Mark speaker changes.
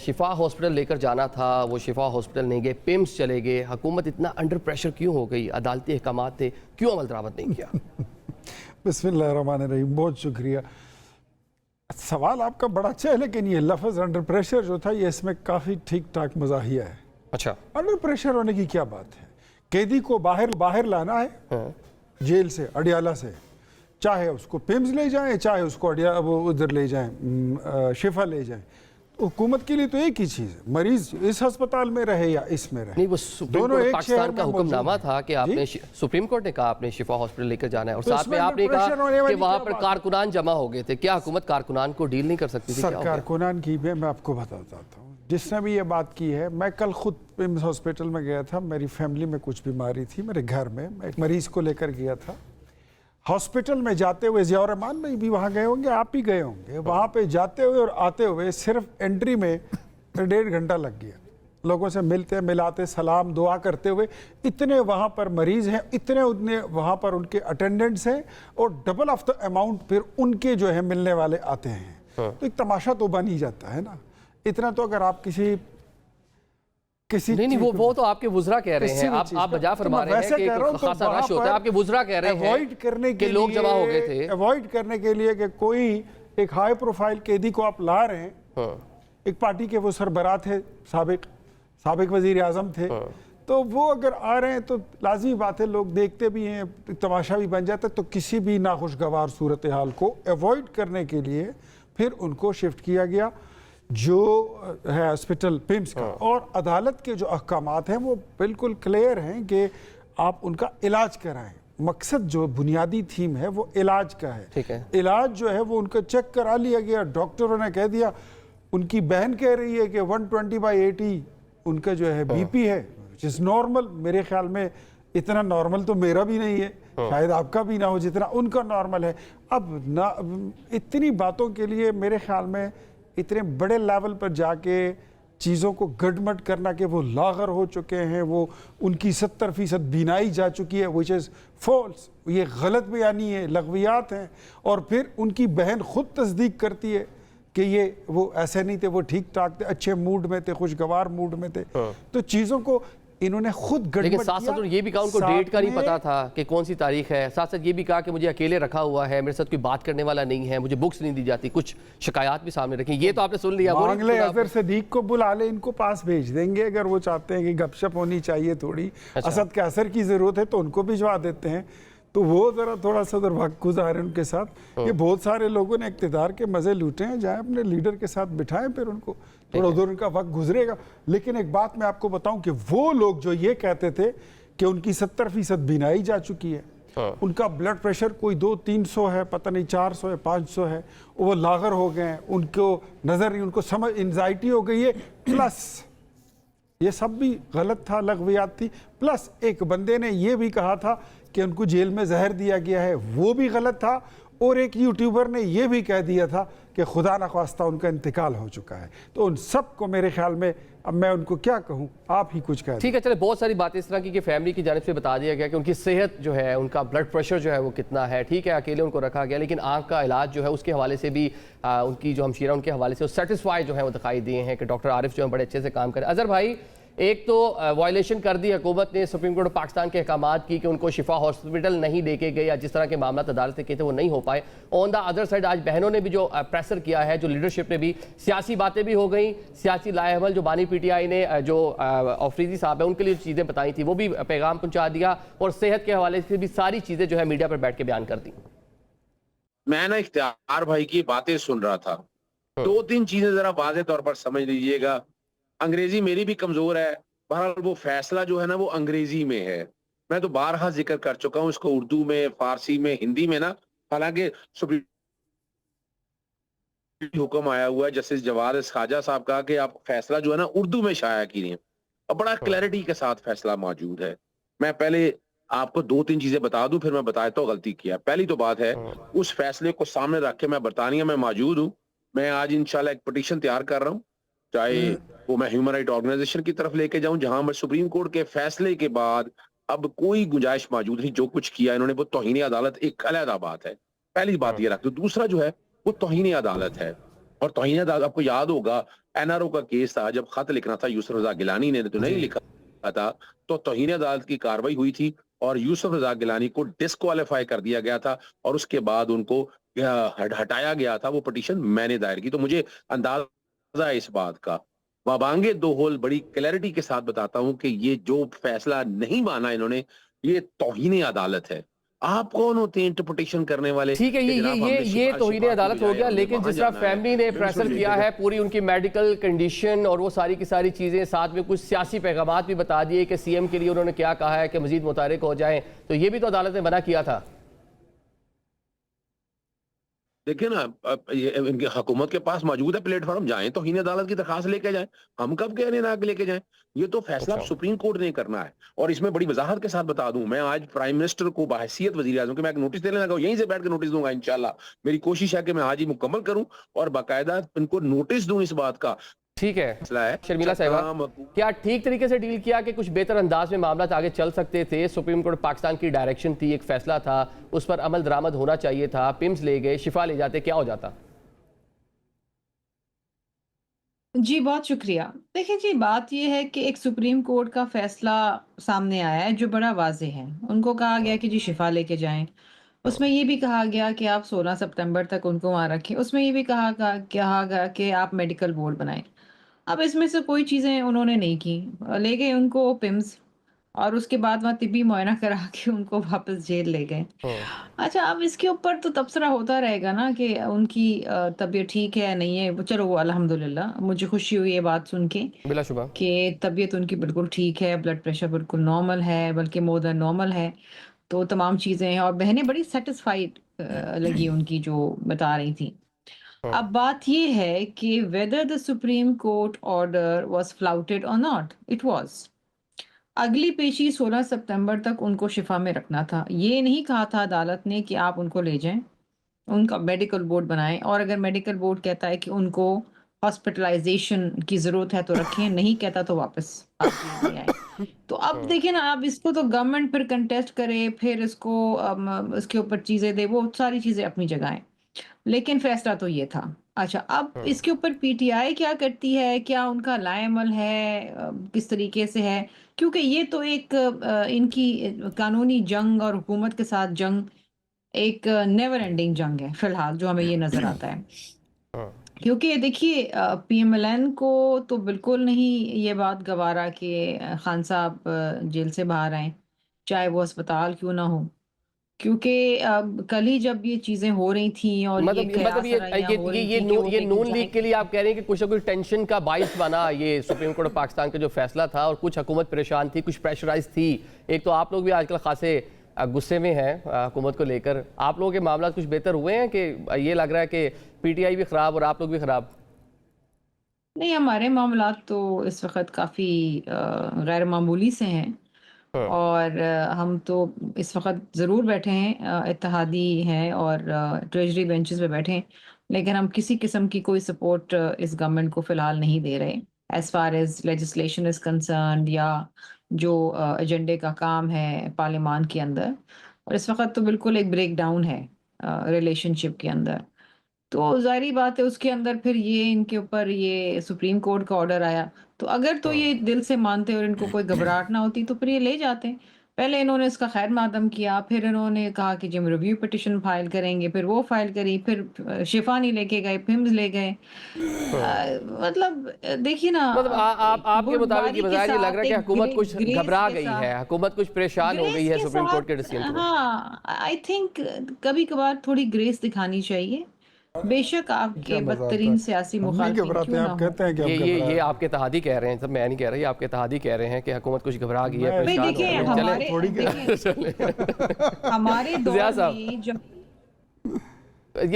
Speaker 1: شفا ہاسپٹل لے کر جانا تھا، وہ شفا ہاسپٹل نہیں گئے، پیمز چلے گئے، حکومت اتنا انڈر پریشر کیوں ہو گئی؟ عدالتی احکامات تھے، کیوں عمل درآمد نہیں کیا؟
Speaker 2: بسم اللہ الرحمن الرحیم، بہت شکریہ۔ سوال آپ کا بڑا اچھا ہے، لیکن یہ لفظ انڈر پریشر جو تھا یہ اس میں کافی ٹھیک ٹھاک مزاحیہ ہے۔ اچھا، انڈر پریشر ہونے کی کیا بات ہے؟ قیدی کو باہر لانا ہے جیل سے، اڈیالہ سے، چاہے اس کو پیمز لے جائیں، چاہے اس کو ادھر لے جائیں، شفا لے جائیں، حکومت کے لیے تو ایک ہی چیز ہے، مریض اس ہسپتال میں رہے یا اس میں رہے۔
Speaker 1: نہیں، وہ سپریم کورٹ پاکستان کا حکم نامہ تھا کہ آپ نے سپریم کورٹ نے کہا آپ نے شفا ہاسپٹل لے کر جانا ہے، اور ساتھ میں آپ نے کہا کہ وہاں پر کارکنان جمع ہو گئے تھے۔ کیا حکومت کارکنان کو ڈیل نہیں کر سکتی تھی؟
Speaker 2: سر کارکنان کی میں آپ کو بتاتا ہوں، جس نے بھی یہ بات کی ہے، میں کل خود پیمز ہاسپٹل میں گیا تھا، میری فیملی میں کچھ بیماری تھی، میرے گھر میں ایک مریض کو لے کر گیا تھا۔ ہاسپٹل میں جاتے ہوئے ضیاء الرحمان بھائی بھی وہاں گئے ہوں گے، آپ بھی گئے ہوں گے، وہاں پہ جاتے ہوئے اور آتے ہوئے صرف انٹری میں 1.5 گھنٹہ لگ گیا، لوگوں سے ملاتے سلام دعا کرتے ہوئے۔ اتنے وہاں پر مریض ہیں، اتنے وہاں پر ان کے اٹینڈنٹس ہیں، اور ڈبل آف دا اماؤنٹ پھر ان کے جو ہے ملنے والے آتے ہیں، تو ایک تماشا تو بن ہی جاتا ہے نا۔ اتنا تو اگر آپ کسی
Speaker 1: نہیں، وہ تو آپ کے وزراء کہہ رہے ہیں، آپ بجا فرما رہے ہیں کہ خاصا رش ہوتا ہے، آپ کے وزراء کہہ رہے ہیں کہ لوگ جمع ہو گئے تھے۔
Speaker 2: ایوائڈ کرنے کے لیے کہ کوئی ایک ہائی پروفائل قیدی کو آپ لا رہے ہیں، ایک پارٹی کے وہ سربراہ تھے، سابق وزیر اعظم تھے، تو وہ اگر آ رہے ہیں تو لازمی بات ہے لوگ دیکھتے بھی ہیں، تماشا بھی بن جاتا ہے، تو کسی بھی ناخوشگوار صورتحال کو ایوائڈ کرنے کے لیے پھر ان کو شفٹ کیا گیا جو ہے ہاسپٹل پیمز کا۔ اور عدالت کے جو احکامات ہیں وہ بالکل کلیئر ہیں کہ آپ ان کا علاج کرائیں۔ مقصد جو بنیادی تھیم ہے وہ علاج کا ہے، علاج جو ہے وہ ان کا چیک کرا لیا گیا، ڈاکٹروں نے کہہ دیا، ان کی بہن کہہ رہی ہے کہ 120/80 ان کا جو ہے بی پی ہے، جس نارمل، میرے خیال میں اتنا نارمل تو میرا بھی نہیں ہے، شاید آپ کا بھی نہ ہو جتنا ان کا نارمل ہے۔ اب اتنی باتوں کے لیے میرے خیال میں اتنے بڑے لیول پر جا کے چیزوں کو گڈمٹ کرنا کہ وہ لاغر ہو چکے ہیں، وہ ان کی 70% بینائی جا چکی ہے، which is false، یہ غلط بیانی ہے، لغویات ہیں، اور پھر ان کی بہن خود تصدیق کرتی ہے کہ یہ وہ ایسے نہیں تھے، وہ ٹھیک ٹھاک تھے، اچھے موڈ میں تھے، خوشگوار موڈ میں تھے۔ تو چیزوں کو انہوں نے خود گڑبڑ کیا۔
Speaker 1: لیکن ساتھ ساتھ یہ بھی کہا ان کو ڈیٹ کا نہیں پتا تھا کہ کون سی تاریخ ہے، ساتھ ساتھ یہ بھی کہا کہ مجھے اکیلے رکھا ہوا ہے، میرے ساتھ کوئی بات کرنے والا نہیں ہے، مجھے بکس نہیں دی جاتی، کچھ شکایات بھی سامنے رکھیں۔ یہ تو آپ نے سن لیا۔
Speaker 2: مانگ لے اظہر صدیق کو، بلا لے، ان کو پاس بھیج دیں گے، اگر وہ چاہتے ہیں کہ گپ شپ ہونی چاہیے تھوڑی، اسد کے اثر کی ضرورت ہے تو ان کو بھجوا دیتے ہیں، تو وہ ذرا تھوڑا سا ادھر وقت گزارے ان کے ساتھ۔ یہ بہت سارے لوگوں نے اقتدار کے مزے لوٹے ہیں، جائیں اپنے لیڈر کے ساتھ بٹھائیں، پھر ان کو تھوڑا ادھر ان کا وقت گزرے گا۔ لیکن ایک بات میں آپ کو بتاؤں کہ وہ لوگ جو یہ کہتے تھے کہ ان کی 70% بینائی جا چکی ہے، ان کا بلڈ پریشر کوئی 200-300 ہے، پتہ نہیں 400 ہے، 500 ہے، وہ لاغر ہو گئے ہیں، ان کو نظر نہیں، ان کو سمجھ انزائٹی ہو گئی ہے، پلس یہ سب بھی غلط تھا، لغویات تھی، پلس ایک بندے نے یہ بھی کہا تھا کہ ان کو جیل میں زہر دیا گیا ہے، وہ بھی غلط تھا، اور ایک یوٹیوبر نے یہ بھی کہہ دیا تھا کہ خدا نخواستہ ان کا انتقال ہو چکا ہے۔ تو ان سب کو میرے خیال میں، اب میں ان کو کیا کہوں، آپ ہی کچھ کہہ دیں۔
Speaker 1: ٹھیک ہے، چلے بہت ساری باتیں اس طرح کی کہ فیملی کی جانب سے بتا دیا گیا کہ ان کی صحت جو ہے، ان کا بلڈ پریشر جو ہے وہ کتنا ہے، ٹھیک ہے اکیلے ان کو رکھا گیا، لیکن آنکھ کا علاج جو ہے اس کے حوالے سے بھی ان کی جو ہمشیرہ ان کے حوالے سے سیٹسفائی جو ہے وہ دکھائی دیے ہیں کہ ڈاکٹر عارف جو ہے بڑے اچھے سے کام کرے۔ اظہر بھائی، ایک تو وائلیشن کر دی حکومت نے سپریم کورٹ پاکستان کے احکامات کی کہ ان کو شفا ہاسپٹل نہیں لے کے گئے، یا جس طرح کے معاملات عدالت کے تھے وہ نہیں ہو پائے۔ آن دا ادر سائڈ آج بہنوں نے بھی جو پریسر کیا ہے، جو لیڈرشپ نے بھی، سیاسی باتیں بھی ہو گئیں، سیاسی لائے عمل جو بانی پی ٹی آئی نے جو آفریدی صاحب ہیں ان کے لیے چیزیں بتائی تھی وہ بھی پیغام پہنچا دیا، اور صحت کے حوالے سے بھی ساری چیزیں جو ہے میڈیا پر بیٹھ کے بیان کر دی۔
Speaker 3: میں نا اختیار بھائی کی باتیں سن رہا تھا، 2-3 چیزیں ذرا واضح طور پر سمجھ لیجئے گا۔ انگریزی میری بھی کمزور ہے، بہرحال وہ فیصلہ جو ہے نا وہ انگریزی میں ہے، میں تو بارہا ذکر کر چکا ہوں اس کو، اردو میں، فارسی میں، ہندی میں نا، حالانکہ سپریم حکم آیا ہوا ہے جسٹس جواد خواجہ صاحب کا کہ آپ فیصلہ جو ہے نا اردو میں شائع کیجئے، اور بڑا کلیئرٹی کے ساتھ فیصلہ موجود ہے۔ میں پہلے آپ کو 2-3 چیزیں بتا دوں، پھر میں بتاتا ہوں غلطی کیا۔ پہلی تو بات ہے، اس فیصلے کو سامنے رکھ کے میں برطانیہ میں موجود ہوں، میں آج انشاءاللہ ایک پٹیشن تیار کر رہا ہوں، چاہے وہ میں ہیومن رائٹ آرگنائزیشن کی طرف لے کے جاؤں، جہاں میں سپریم کورٹ کے فیصلے کے بعد اب کوئی گنجائش موجود نہیں، جو کچھ کیا انہوں نے وہ توہین عدالت ایک علیحدہ بات ہے، پہلی بات یہ رکھ دو۔ دوسرا جو ہے وہ توہین عدالت ہے، اور توہین عدالت آپ کو یاد ہوگا NRO کا کیس تھا, جب خط لکھنا تھا یوسف رضا گیلانی نے تو نہیں لکھا تھا, تو توہین عدالت کی کاروائی ہوئی تھی اور یوسف رضا گیلانی کو ڈسکوالیفائی کر دیا گیا تھا اور اس کے بعد ان کو ہٹایا گیا تھا. وہ پٹیشن میں نے دائر کی. تو مجھے اندازہ ہے اس بات کا. وابانگے دو ہول بڑی کلیئرٹی کے ساتھ بتاتا ہوں کہ یہ جو فیصلہ نہیں مانا انہوں نے, یہ توہین عدالت ہے. آپ کون ہوتے ہیں انٹرپریٹیشن کرنے والے؟
Speaker 1: ٹھیک ہے, یہ توہین عدالت ہو گیا, لیکن جس طرح فیملی نے پریشر کیا ہے, پوری ان کی میڈیکل کنڈیشن اور وہ ساری کی ساری چیزیں, ساتھ میں کچھ سیاسی پیغامات بھی بتا دیے کہ CM کے لیے انہوں نے کیا کہا ہے کہ مزید متحرک ہو جائیں, تو یہ بھی تو عدالت نے منع کیا تھا.
Speaker 3: دیکھیں نا, ان کی حکومت کے پاس موجود ہے پلیٹ فارم, جائیں توہین عدالت کی درخواست لے کے جائیں. ہم کب کہہ رہے ہیں نہ لے کے جائیں, یہ تو فیصلہ سپریم کورٹ نے کرنا ہے. اور اس میں بڑی وضاحت کے ساتھ بتا دوں, میں آج پرائم منسٹر کو بحیثیت وزیر اعظم کے میں ایک نوٹس دینے لگا ہوں, یہیں سے بیٹھ کے نوٹس دوں گا انشاءاللہ. میری کوشش ہے کہ میں آج ہی مکمل کروں اور باقاعدہ ان کو نوٹس دوں اس بات کا.
Speaker 1: ٹھیک ہے شرمیلا صاحبہ, کیا ٹھیک طریقے سے ڈیل کیا کہ کچھ بہتر انداز میں معاملات آگے چل سکتے تھے؟ سپریم کورٹ پاکستان کی ڈائریکشن تھی, ایک فیصلہ تھا, اس پر عمل درآمد ہونا چاہیے تھا. پمز لے گئے, شفا لے جاتے, کیا ہو جاتا؟
Speaker 4: جی بہت شکریہ. دیکھیں جی, بات یہ ہے کہ ایک سپریم کورٹ کا فیصلہ سامنے آیا ہے جو بڑا واضح ہے. ان کو کہا گیا کہ جی شفا لے کے جائیں. اس میں یہ بھی کہا گیا کہ آپ 16 سپتمبر تک ان کو وہاں رکھیں. اس میں یہ بھی کہا گیا کہ آپ میڈیکل بورڈ بنائیں. اب اس میں سے کوئی چیزیں انہوں نے نہیں کی, لے گئے ان کو پمز, اور اس کے بعد وہاں طبی معائنہ کرا کے ان کو واپس جیل لے گئے. اچھا, اب اس کے اوپر تو تبصرہ ہوتا رہے گا نا کہ ان کی طبیعت ٹھیک ہے نہیں ہے. چلو وہ الحمدللہ, مجھے خوشی ہوئی یہ بات سن کے
Speaker 1: بلا شبہ
Speaker 4: کہ طبیعت ان کی بالکل ٹھیک ہے, بلڈ پریشر بالکل نارمل ہے, بلکہ مور دین نارمل ہے. تو تمام چیزیں ہیں, اور بہنیں بڑی سیٹسفائیڈ لگی ان کی جو بتا رہی تھیں. اب بات یہ ہے کہ whether the Supreme Court order was flouted or not, it was. اگلی پیشی 16 سپتمبر تک ان کو شفا میں رکھنا تھا. یہ نہیں کہا تھا عدالت نے کہ آپ ان کو لے جائیں, ان کا میڈیکل بورڈ بنائیں, اور اگر میڈیکل بورڈ کہتا ہے کہ ان کو ہاسپٹلائزیشن کی ضرورت ہے تو رکھیں, نہیں کہتا تو واپس آپ لے آئیں. تو اب دیکھیں نا, اب اس کو تو گورنمنٹ پھر کنٹیسٹ کرے, پھر اس کو اس کے اوپر چیزیں دے, وہ ساری چیزیں اپنی جگہ ہیں, لیکن فیصلہ تو یہ تھا. اچھا, اب اس کے اوپر PTI کیا کرتی ہے, کیا ان کا لائے عمل ہے, کس طریقے سے ہے, کیونکہ یہ تو ایک ان کی قانونی جنگ اور حکومت کے ساتھ جنگ ایک نیور اینڈنگ جنگ ہے فی الحال, جو ہمیں یہ نظر آتا ہے. کیونکہ دیکھیے PMLN کو تو بالکل نہیں یہ بات گوارا کہ خان صاحب جیل سے باہر آئیں, چاہے وہ اسپتال کیوں نہ ہو. کیونکہ کل ہی جب یہ چیزیں ہو رہی تھیں اور
Speaker 1: یہ نون لیگ کے لیے آپ کہہ رہے ہیں کہ کچھ نہ کچھ ٹینشن کا باعث بنا یہ سپریم کورٹ پاکستان کا جو فیصلہ تھا, اور کچھ حکومت پریشان تھی, کچھ پریشرائز تھی. ایک تو آپ لوگ بھی آج کل خاصے غصے میں ہیں حکومت کو لے کر. آپ لوگوں کے معاملات کچھ بہتر ہوئے ہیں کہ یہ لگ رہا ہے کہ PTI بھی خراب اور آپ لوگ بھی خراب؟
Speaker 4: نہیں, ہمارے معاملات تو اس وقت کافی غیر معمولی سے ہیں, اور ہم تو اس وقت ضرور بیٹھے ہیں, اتحادی ہیں اور ٹریجری بینچز پہ بیٹھے ہیں, لیکن ہم کسی قسم کی کوئی سپورٹ اس گورنمنٹ کو فی الحال نہیں دے رہے as far as legislation is concerned, یا جو ایجنڈے کا کام ہے پارلیمان کے اندر. اور اس وقت تو بالکل ایک بریک ڈاؤن ہے ریلیشن شپ کے اندر. تو ظاہری بات ہے اس کے اندر پھر یہ ان کے اوپر یہ سپریم کورٹ کا آرڈر آیا, تو اگر تو یہ دل سے مانتے اور ان کو کوئی گھبراہٹ نہ ہوتی تو پھر یہ لے جاتے. پہلے انہوں نے اس کا خیر مقدم کیا, پھر انہوں نے کہا کہ جب ریویو پٹیشن فائل کریں گے, پھر وہ فائل کری, پھر شفا نہیں لے کے گئے, پمز لے گئے. مطلب دیکھیے نا,
Speaker 1: آپ کے مطابق یہ بظاہر یہ لگ رہا ہے کہ حکومت کچھ گھبرا گئی ہے, حکومت کچھ پریشان ہو گئی ہے سپریم کورٹ کے ڈیسیژن کو.
Speaker 4: ہاں, آئی تھنک کبھی کبھار تھوڑی گریس دکھانی چاہیے. بے شک آپ کے بدترین سیاسی مخالفین کیوں نہ ہوں.
Speaker 1: یہ آپ کے اتحادی کہہ رہے ہیں, سب میں نہیں کہہ رہا, یہ آپ کے اتحادی کہہ رہے ہیں کہ حکومت کچھ گھبرا گئی ہے,
Speaker 4: ہمارے دور میں